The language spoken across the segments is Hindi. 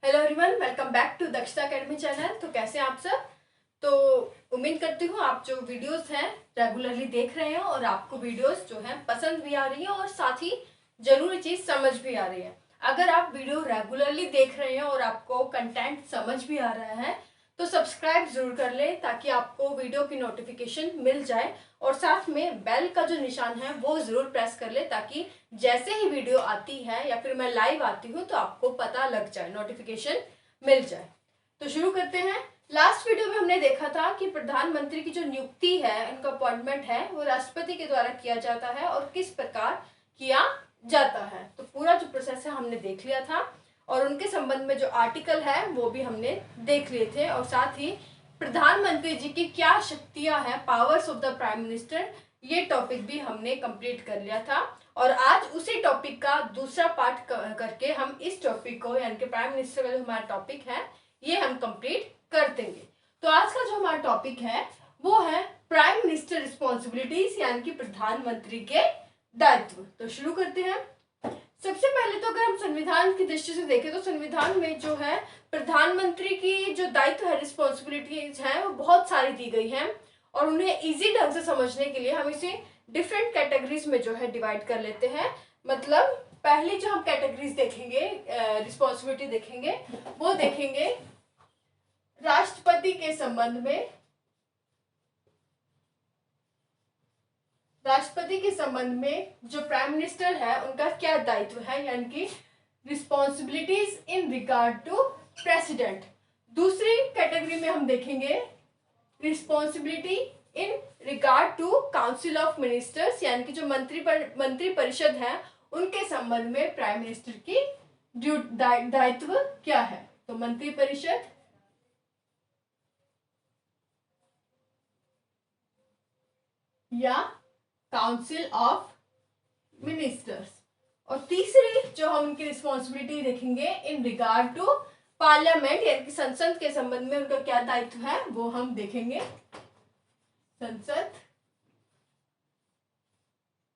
Hello everyone, welcome back to Dakshata academy channel. तो कैसे हैं आप सब। तो उम्मीद करती हूँ आप जो वीडियोस हैं रेगुलरली देख रहे हैं और आपको वीडियोस जो हैं पसंद भी आ रही है और साथ ही जरूरी चीज़ समझ भी आ रही है। अगर आप वीडियो रेगुलरली देख रहे हैं और आपको कंटेंट समझ भी आ रहा है तो सब्सक्राइब जरूर कर लें ताकि आपको वीडियो की नोटिफिकेशन मिल जाए और साथ में बेल का जो निशान है वो जरूर प्रेस कर ले ताकि जैसे ही वीडियो आती है या फिर मैं लाइव आती हूँ तो आपको पता लग जाए, नोटिफिकेशन मिल जाए। तो शुरू करते हैं। लास्ट वीडियो में हमने देखा था कि प्रधानमंत्री की जो नियुक्ति है, उनका अपॉइंटमेंट है, वो राष्ट्रपति के द्वारा किया जाता है और किस प्रकार किया जाता है। तो पूरा जो प्रोसेस है हमने देख लिया था और उनके संबंध में जो आर्टिकल है वो भी हमने देख लिए थे और साथ ही प्रधानमंत्री जी की क्या शक्तियां हैं, powers of the prime minister, ये टॉपिक भी हमने कंप्लीट कर लिया था। और आज उसी टॉपिक का दूसरा पार्ट करके हम इस टॉपिक को यानी कि प्राइम मिनिस्टर का जो हमारा टॉपिक है ये हम कंप्लीट कर देंगे। तो आज का जो हमारा टॉपिक है वो है प्राइम मिनिस्टर रिस्पॉन्सिबिलिटीज यानी कि प्रधानमंत्री के दायित्व। तो शुरू करते हैं। सबसे पहले तो अगर हम संविधान की दृष्टि से देखें तो संविधान में जो है प्रधानमंत्री की जो दायित्व है, रिस्पॉन्सिबिलिटीज है, वो बहुत सारी दी गई हैं और उन्हें इजी ढंग से समझने के लिए हम इसे डिफरेंट कैटेगरीज में जो है डिवाइड कर लेते हैं। मतलब पहली जो हम कैटेगरीज देखेंगे, रिस्पॉन्सिबिलिटी देखेंगे, वो देखेंगे राष्ट्रपति के संबंध में। राष्ट्रपति के संबंध में जो प्राइम मिनिस्टर है उनका क्या दायित्व है, यानी कि responsibilities in regard to president. दूसरी कैटेगरी में हम देखेंगे responsibility in regard to council of ministers, यानी कि जो मंत्री परिषद है उनके संबंध में प्राइम मिनिस्टर की दायित्व क्या है। तो मंत्री परिषद या काउंसिल ऑफ मिनिस्टर्स। और तीसरी जो हम उनकी रिस्पॉन्सिबिलिटी देखेंगे इन रिगार्ड टू पार्लियामेंट, यानी कि संसद के संबंध में उनका क्या दायित्व है वो हम देखेंगे। संसद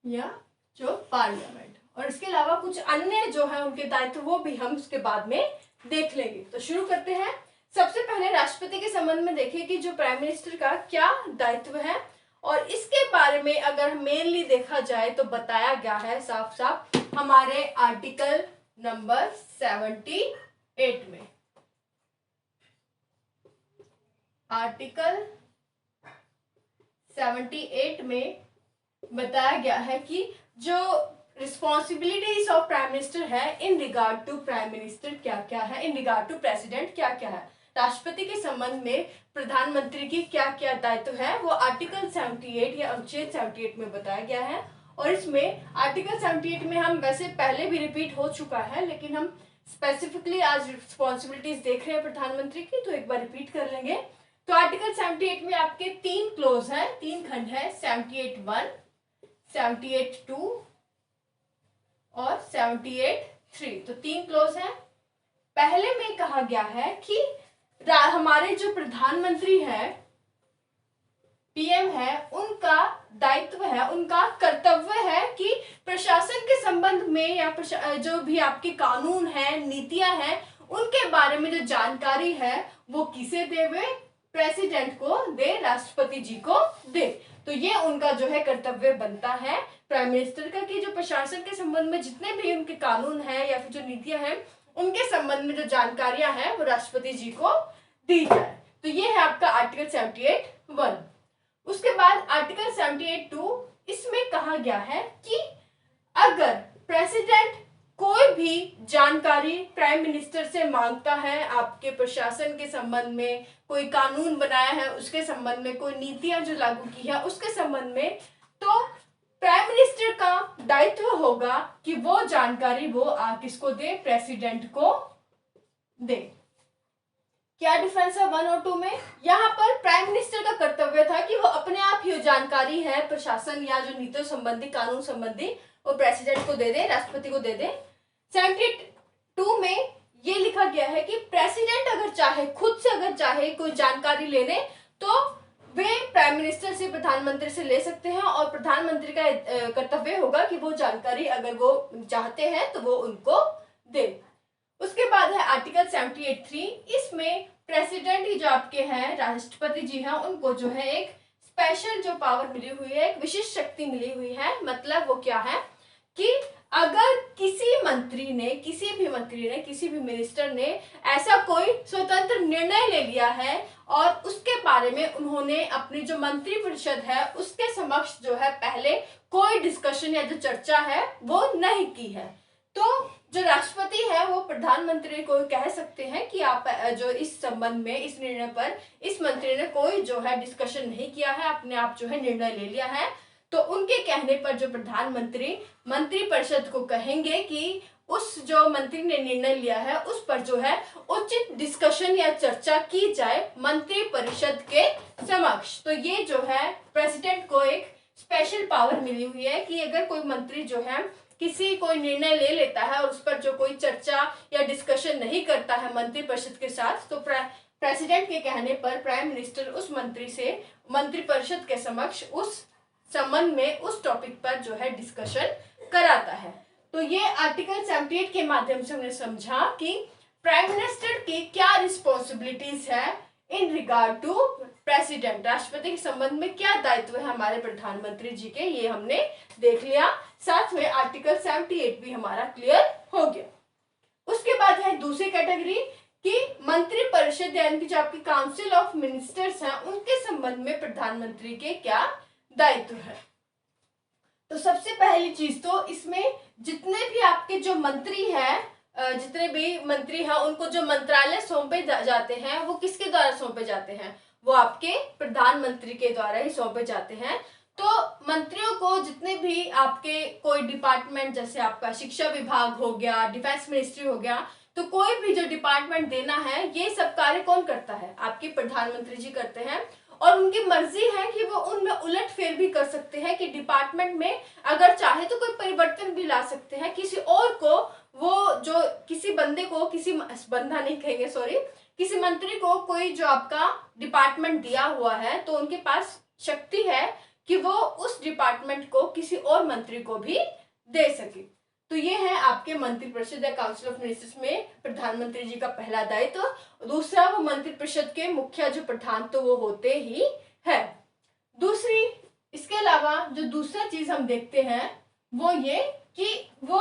या जो पार्लियामेंट, और इसके अलावा कुछ अन्य जो है उनके दायित्व वो भी हम उसके बाद में देख लेंगे। तो शुरू करते हैं। सबसे पहले राष्ट्रपति के संबंध में देखें कि जो प्राइम मिनिस्टर का क्या दायित्व है और इसके बारे में अगर मेनली देखा जाए तो बताया गया है साफ साफ हमारे आर्टिकल नंबर 78 में। आर्टिकल 78 में बताया गया है कि जो रिस्पॉन्सिबिलिटीज ऑफ प्राइम मिनिस्टर है in regard to prime minister क्या क्या है, इन रिगार्ड टू प्रेसिडेंट क्या क्या है, राष्ट्रपति के संबंध में प्रधानमंत्री की क्या क्या दायित्व है, वो आर्टिकल 78 या अनुच्छेद 78 में बताया गया है। और इसमें आर्टिकल 78 में हम वैसे पहले भी रिपीट हो चुका है लेकिन हम स्पेसिफिकली आज रिस्पॉन्सिबिलिटीज देख रहे हैं प्रधानमंत्री की, तो एक बार रिपीट कर लेंगे। तो आर्टिकल 78 में आपके 3 क्लोज है, 3 खंड है, 78(1), 78(2) और 78(3। तो 3 क्लोज है। पहले में कहा गया है कि हमारे जो प्रधानमंत्री है, पीएम है, उनका दायित्व है, उनका कर्तव्य है कि प्रशासन के संबंध में या जो भी आपके कानून है, नीतियां हैं, उनके बारे में जो जानकारी है वो किसे दे, वे प्रेसिडेंट को दे, राष्ट्रपति जी को दे। तो ये उनका जो है कर्तव्य बनता है प्राइम मिनिस्टर का कि जो प्रशासन के संबंध में जितने भी उनके कानून है या फिर जो नीतियां हैं उनके संबंध में जो जानकारियां हैं वो राष्ट्रपति जी को दी जाए। तो ये है आपका आर्टिकल 78(1). उसके बाद आर्टिकल 78(2), इसमें कहा गया है कि अगर प्रेसिडेंट कोई भी जानकारी प्राइम मिनिस्टर से मांगता है, आपके प्रशासन के संबंध में कोई कानून बनाया है उसके संबंध में, कोई नीतियां जो लागू की है उसके संबंध में, तो प्राइम मिनिस्टर का दायित्व होगा कि वो जानकारी वो किसको दे, प्रेसिडेंट को दे। क्या डिफरेंस है 1 और 2 में? यहाँ पर प्राइम मिनिस्टर का कर्तव्य था कि वो अपने आप ही जानकारी है प्रशासन या जो नीतियों संबंधी, कानून संबंधी, वो प्रेसिडेंट को दे दे, राष्ट्रपति को दे दे। 72 में ये लिखा गया है कि प्रेसिडेंट अगर चाहे, खुद से अगर चाहे कोई जानकारी लेने तो वे प्राइम मिनिस्टर से, प्रधानमंत्री से ले सकते हैं और प्रधानमंत्री का कर्तव्य होगा कि वो जानकारी अगर वो चाहते हैं तो वो उनको दे। उसके बाद है आर्टिकल 78(3) इसमें प्रेसिडेंट ही जो आपके हैं राष्ट्रपति जी हैं उनको जो है एक स्पेशल जो पावर मिली हुई है, एक विशेष शक्ति मिली हुई है। मतलब वो क्या है कि अगर किसी भी मिनिस्टर ने ऐसा कोई स्वतंत्र निर्णय ले लिया है और उसके बारे में उन्होंने अपनी जो मंत्रिपरिषद है उसके समक्ष जो है पहले कोई डिस्कशन या जो चर्चा है वो नहीं की है, तो जो राष्ट्रपति है वो प्रधानमंत्री को कह सकते हैं कि आप जो इस संबंध में इस निर्णय पर इस मंत्री ने कोई जो है डिस्कशन नहीं किया है, अपने आप जो है निर्णय ले लिया है, तो उनके कहने पर जो प्रधानमंत्री मंत्रिपरिषद को कहेंगे कि उस जो मंत्री ने निर्णय लिया है उस पर जो है उचित डिस्कशन या चर्चा की जाए मंत्रिपरिषद के समक्ष। तो ये जो है प्रेसिडेंट को एक स्पेशल पावर मिली हुई है कि अगर कोई मंत्री जो है किसी कोई निर्णय ले लेता है और उस पर जो कोई चर्चा या डिस्कशन नहीं करता है मंत्रिपरिषद के साथ, तो प्रेसिडेंट के कहने पर प्राइम मिनिस्टर उस मंत्री से मंत्रिपरिषद के समक्ष उस संबंध में उस टॉपिक पर जो है डिस्कशन कराता है। तो ये आर्टिकल 78 के माध्यम से हमने समझा कि प्राइम मिनिस्टर की क्या रिस्पॉन्सिबिलिटीज है इन रिगार्ड टू प्रेसिडेंट, राष्ट्रपति के संबंध में क्या दायित्व है हमारे प्रधानमंत्री जी के, ये हमने देख लिया। साथ में आर्टिकल 78 भी हमारा क्लियर हो गया। उसके बाद है दूसरी कैटेगरी कि मंत्रिपरिषद यानी कि जो आपकी काउंसिल ऑफ मिनिस्टर्स हैं उनके संबंध में प्रधानमंत्री के क्या दायित्व है। तो सबसे पहली चीज तो इसमें जितने भी आपके जो मंत्री हैं जितने भी मंत्री हैं उनको जो मंत्रालय सौंपे जाते हैं वो किसके द्वारा सौंपे जाते हैं, वो आपके प्रधानमंत्री के द्वारा ही सौंपे जाते हैं। तो मंत्रियों को जितने भी आपके कोई डिपार्टमेंट जैसे आपका शिक्षा विभाग हो गया, डिफेंस मिनिस्ट्री हो गया, तो कोई भी जो डिपार्टमेंट देना है ये सब कार्य कौन करता है, आपके प्रधानमंत्री जी करते हैं। और उनकी मर्जी है कि वो उनमें उलटफेर भी कर सकते हैं कि डिपार्टमेंट में अगर चाहे तो कोई परिवर्तन भी ला सकते हैं, किसी और को वो जो किसी बंदे को किसी बंदा नहीं कहेंगे सॉरी किसी मंत्री को कोई जो आपका डिपार्टमेंट दिया हुआ है तो उनके पास शक्ति है कि वो उस डिपार्टमेंट को किसी और मंत्री को भी दे सके। तो ये है आपके मंत्रिपरिषद या काउंसिल ऑफ मिनिस्टर्स में प्रधानमंत्री जी का पहला दायित्व। दूसरा वो मंत्रिपरिषद के मुखिया जो प्रधान तो वो होते ही है। दूसरी इसके अलावा जो दूसरा चीज हम देखते हैं वो ये कि वो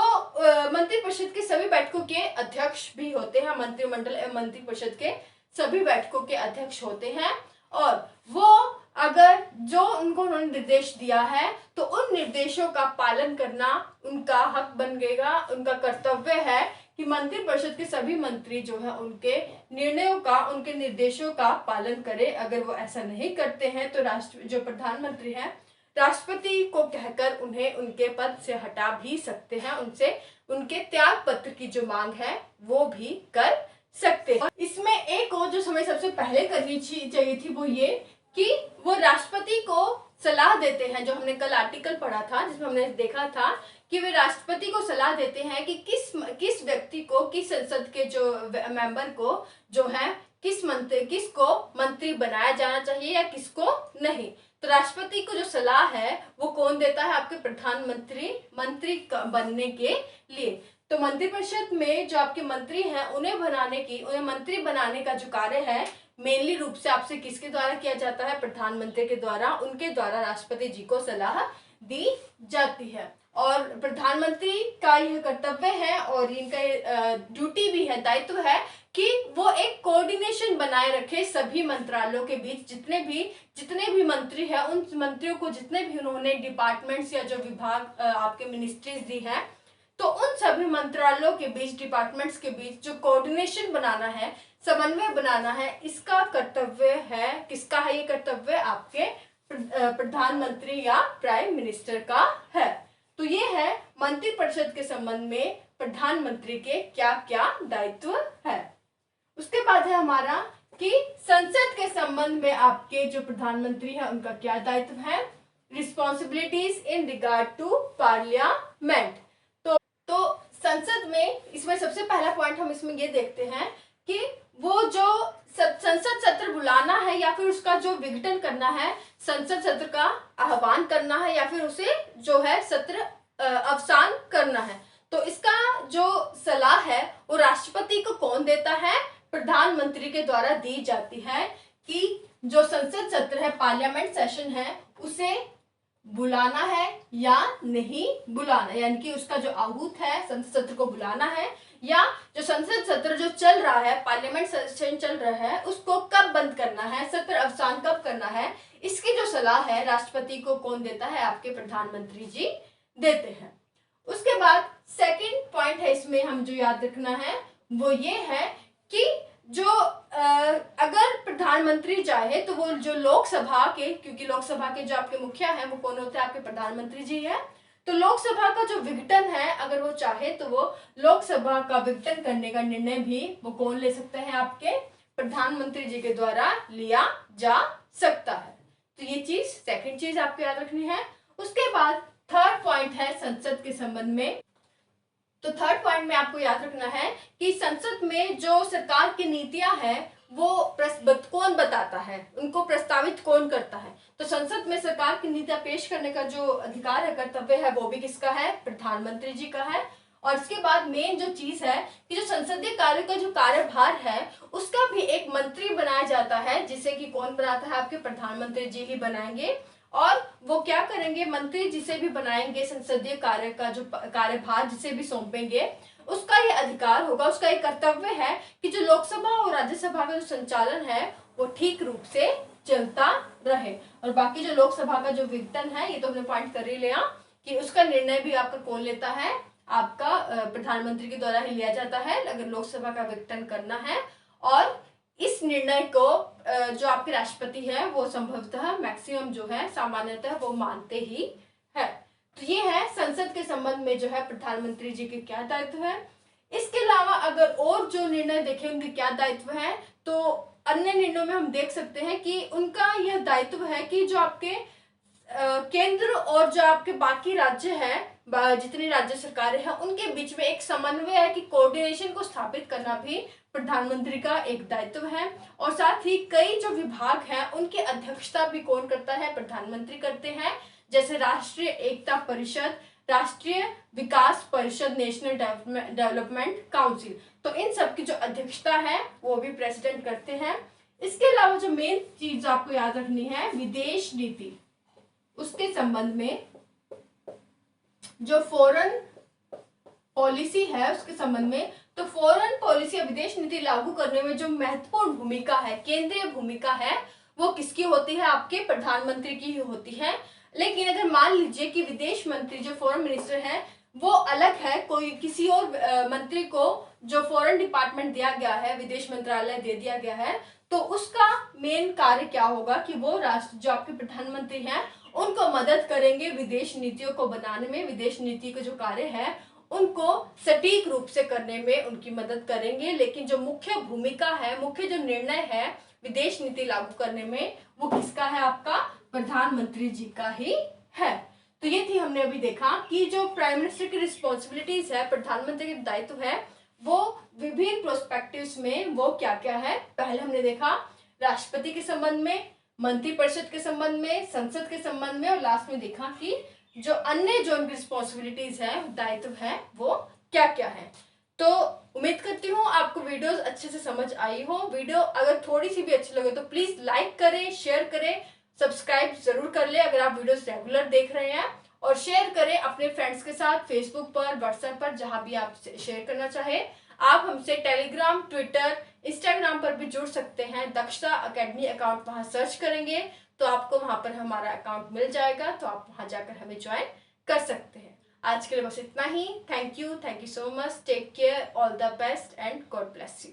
मंत्रिपरिषद के सभी बैठकों के अध्यक्ष भी होते हैं, मंत्रिमंडल एवं मंत्रिपरिषद के सभी बैठकों के अध्यक्ष होते हैं और वो अगर जो उनको उन्होंने निर्देश दिया है तो उन निर्देशों का पालन करना उनका हक बन गएगा, उनका कर्तव्य है कि मंत्रिपरिषद के सभी मंत्री जो है उनके निर्णयों का उनके निर्देशों का पालन करें। अगर वो ऐसा नहीं करते हैं तो जो प्रधानमंत्री है राष्ट्रपति को कहकर उन्हें उनके पद से हटा भी सकते हैं, उनसे उनके त्याग पत्र की जो मांग है वो भी कर सकते हैं। इसमें एक और जो हमें सबसे पहले करनी चाहिए थी वो ये कि वो राष्ट्रपति को सलाह देते हैं, जो हमने कल आर्टिकल पढ़ा था जिसमें हमने देखा था कि वे राष्ट्रपति को सलाह देते हैं कि किस व्यक्ति को, किस संसद के जो मेंबर को जो है किसको मंत्री बनाया जाना चाहिए या किसको नहीं। तो राष्ट्रपति को जो सलाह है वो कौन देता है, आपके प्रधानमंत्री मंत्री बनने के लिए। तो मंत्रिपरिषद में जो आपके मंत्री हैं उन्हें मंत्री बनाने का जो कार्य है मेनली रूप से आपसे किसके द्वारा किया जाता है, प्रधानमंत्री के द्वारा, उनके द्वारा राष्ट्रपति जी को सलाह दी जाती है। और प्रधानमंत्री का यह कर्तव्य है और इनका ड्यूटी भी है, दायित्व है कि वो एक कोऑर्डिनेशन बनाए रखे सभी मंत्रालयों के बीच। जितने भी मंत्री हैं उन मंत्रियों को जितने भी उन्होंने डिपार्टमेंट्स या जो विभाग आपके मिनिस्ट्रीज दी है तो उन सभी मंत्रालयों के बीच, डिपार्टमेंट्स के बीच जो कोऑर्डिनेशन बनाना है, समन्वय बनाना है, इसका कर्तव्य है, किसका है ये कर्तव्य, आपके प्रधानमंत्री या प्राइम मिनिस्टर का है। तो ये है मंत्रिपरिषद के संबंध में प्रधानमंत्री के क्या क्या दायित्व है। उसके बाद है हमारा कि संसद के संबंध में आपके जो प्रधानमंत्री है उनका क्या दायित्व है, responsibilities in regard to parliament. तो संसद में इसमें सबसे पहला पॉइंट हम इसमें ये देखते हैं कि वो जो संसद सत्र बुलाना है या फिर उसका जो विघटन करना है, संसद सत्र का आह्वान करना है या फिर उसे जो है सत्र अवसान करना है, तो इसका जो सलाह है वो राष्ट्रपति को कौन देता है? प्रधानमंत्री के द्वारा दी जाती है कि जो संसद सत्र है, पार्लियामेंट सेशन है, उसे बुलाना है या नहीं बुलाना, यानी कि उसका जो आहूत है संसद सत्र को बुलाना है, या जो संसद सत्र जो चल रहा है, पार्लियामेंट सेशन चल रहा है, उसको कब बंद करना है, सत्र अवसान कब करना है, इसकी जो सलाह है राष्ट्रपति को कौन देता है? आपके प्रधानमंत्री जी देते हैं। उसके बाद सेकंड पॉइंट है इसमें हम जो याद रखना है वो ये है कि जो अगर प्रधानमंत्री चाहे तो वो जो लोकसभा के, क्योंकि लोकसभा के जो आपके मुखिया हैं वो कौन होते हैं? आपके प्रधानमंत्री जी हैं। तो लोकसभा का जो विघटन है, अगर वो चाहे तो वो लोकसभा का विघटन करने का निर्णय भी वो कौन ले सकते हैं? आपके प्रधानमंत्री जी के द्वारा लिया जा सकता है। तो ये चीज सेकंड चीज आपको याद रखनी है। उसके बाद थर्ड पॉइंट है संसद के संबंध में। तो थर्ड पॉइंट में आपको याद रखना है कि संसद में जो सरकार की नीतियां हैं वो कौन बताता है, उनको प्रस्तावित कौन करता है? तो संसद में सरकार की नीतियां पेश करने का जो अधिकार है, कर्तव्य है, वो भी किसका है? प्रधानमंत्री जी का है। और इसके बाद मेन जो चीज है कि जो संसदीय कार्य का जो कार्यभार है उसका भी एक मंत्री बनाया जाता है, जिसे कि कौन बनाता है? आपके प्रधानमंत्री जी ही बनाएंगे। और वो क्या करेंगे? मंत्री जिसे भी बनाएंगे, संसदीय कार्य का जो कार्यभार जिसे भी सौंपेंगे, उसका ये अधिकार होगा, उसका एक कर्तव्य है कि जो लोकसभा और राज्यसभा का जो संचालन है वो ठीक रूप से चलता रहे। और बाकी जो लोकसभा का जो विघटन है, ये तो हमने पॉइंट कर ही लिया कि उसका निर्णय भी आपका कौन लेता है? आपका प्रधानमंत्री के द्वारा ही लिया जाता है अगर लोकसभा का विघटन करना है। और इस निर्णय को जो आपके राष्ट्रपति है वो संभवतः मैक्सिमम जो है सामान्यतः वो मानते ही है। तो ये है संसद के संबंध में जो है प्रधानमंत्री जी के क्या दायित्व है। इसके अलावा अगर और जो निर्णय देखेंगे क्या दायित्व है, तो अन्य निर्णयों में हम देख सकते हैं कि उनका यह दायित्व है कि जो आपके केंद्र और जो आपके बाकी राज्य हैं, जितनी राज्य सरकारें हैं, उनके बीच में एक समन्वय है कि कोऑर्डिनेशन को स्थापित करना भी प्रधानमंत्री का एक दायित्व है। और साथ ही कई जो विभाग हैं उनकी अध्यक्षता भी कौन करता है? प्रधानमंत्री करते हैं। जैसे राष्ट्रीय एकता परिषद, राष्ट्रीय विकास परिषद, नेशनल डेवलपमेंट काउंसिल, तो इन सब की जो अध्यक्षता है वो भी प्रेसिडेंट करते हैं। इसके अलावा जो मेन चीज आपको याद रखनी है, विदेश नीति, उसके संबंध में जो फॉरेन पॉलिसी है उसके संबंध में, तो फॉरेन पॉलिसी या विदेश नीति लागू करने में जो महत्वपूर्ण भूमिका है, केंद्रीय भूमिका है, वो किसकी होती है? आपके प्रधानमंत्री की ही होती है। लेकिन अगर मान लीजिए कि विदेश मंत्री जो फॉरेन मिनिस्टर है वो अलग है, कोई किसी और मंत्री को जो फॉरेन डिपार्टमेंट दिया गया है, विदेश मंत्रालय दे दिया गया है, तो उसका मेन कार्य क्या होगा कि वो राष्ट्र जो आपके प्रधानमंत्री हैं उनको मदद करेंगे विदेश नीतियों को बनाने में, विदेश नीति का जो कार्य है उनको सटीक रूप से करने में उनकी मदद करेंगे। लेकिन जो मुख्य भूमिका है, मुख्य जो निर्णय है विदेश नीति लागू करने में, वो किसका है? आपका प्रधानमंत्री जी का ही है। तो ये थी, हमने अभी देखा कि जो प्राइम मिनिस्टर की रिस्पॉन्सिबिलिटीज है, प्रधानमंत्री के दायित्व है, वो विभिन्न प्रोस्पेक्टिव्स में वो क्या क्या है। पहले हमने देखा राष्ट्रपति के संबंध में, मंत्रिपरिषद के संबंध में, संसद के संबंध में, और लास्ट में देखा कि जो अन्य जो उनकी रिस्पॉन्सिबिलिटीज है, दायित्व है, वो क्या क्या है। तो उम्मीद करती हूँ आपको वीडियोस अच्छे से समझ आई हो। वीडियो अगर थोड़ी सी भी अच्छी लगे तो प्लीज लाइक करें, शेयर करें, सब्सक्राइब जरूर कर ले अगर आप वीडियोस रेगुलर देख रहे हैं, और शेयर करें अपने फ्रेंड्स के साथ, फेसबुक पर, व्हाट्सएप पर, जहां भी आप शेयर करना चाहे। आप हमसे टेलीग्राम, ट्विटर, इंस्टाग्राम पर भी जुड़ सकते हैं। दक्षता अकेडमी अकाउंट वहां सर्च करेंगे तो आपको वहां पर हमारा अकाउंट मिल जाएगा, तो आप वहां जाकर हमें ज्वाइन कर सकते हैं। आज के लिए बस इतना ही। Thank you so much, take care, all the best and God bless you.